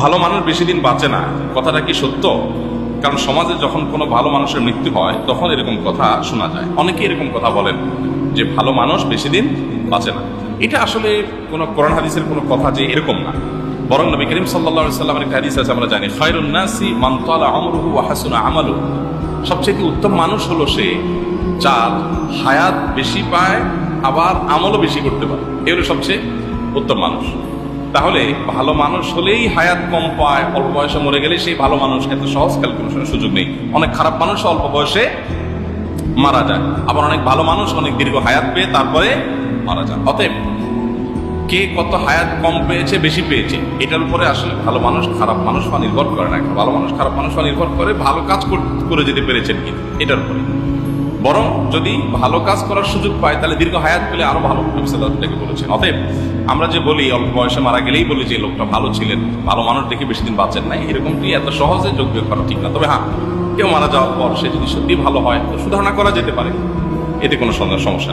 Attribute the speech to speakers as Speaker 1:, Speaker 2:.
Speaker 1: ভালো মানুষ বেশি দিন বাঁচে না, কথাটা কি সত্য? কারণ সমাজে যখন কোনো ভালো মানুষের মৃত্যু হয় তখন এরকম কথা শোনা যায়। অনেকে এরকম কথা বলেন যে ভালো মানুষ বেশি দিন বাঁচে না। এটা আসলে কোনো কোরআন হাদিসের কোনো কথা যে এরকম না, বরং নবী করিম সাল্লাল্লাহু আলাইহি সাল্লামের একটা হাদিস আছে, আমরা জানি খায়রুন নাসি মান তালা আমরুহু ওয়া হাসুনা আমালুহু। সবচেয়ে উত্তম মানুষ হলো সে যার হায়াত বেশি পায় আবার আমলও বেশি করতে পারে, এ হলো সবচেয়ে উত্তম মানুষ। তাহলে ভালো মানুষ হলেই হায়াত কম পায়, অল্প বয়সে মরে গেলে সেই ভালো মানুষ, এত সহজ ক্যালকুলেশনের সুযোগ নেই। অনেক খারাপ মানুষ অল্প বয়সে মারা যায়, আবার অনেক ভালো মানুষ অনেক দীর্ঘ হায়াত পেয়ে তারপরে মারা যায়। অতএব কে কত হায়াত কম পেয়েছে বেশি পেয়েছে এটার উপরে আসলে ভালো মানুষ খারাপ মানুষ বা নির্ভর করে না। ভালো মানুষ খারাপ মানুষ বা নির্ভর করে ভালো কাজ করে যেতে পেরেছেন কি এটার উপরে। বরং যদি ভালো কাজ করার সুযোগ পায় তাহলে দীর্ঘ হায়াত পেলে আরো ভালো, নবী সাল্লাল্লাহু আলাইহি ওয়াসাল্লাম বলেছেন। অতএব আমরা যে বলি অল্প বয়সে মারা গেলেই বলি যে লোকটা ভালো ছিলেন, ভালো মানুষ দেখে বেশি দিন বাঁচেন নাই, এরকমটি এত সহজে যোগ্য করা ঠিক না। তবে হ্যাঁ, কেউ মারা যাওয়ার পর সে যদি সত্যি ভালো হয় তো সুধারণা করা যেতে পারে, এতে কোনো সমস্যা নেই।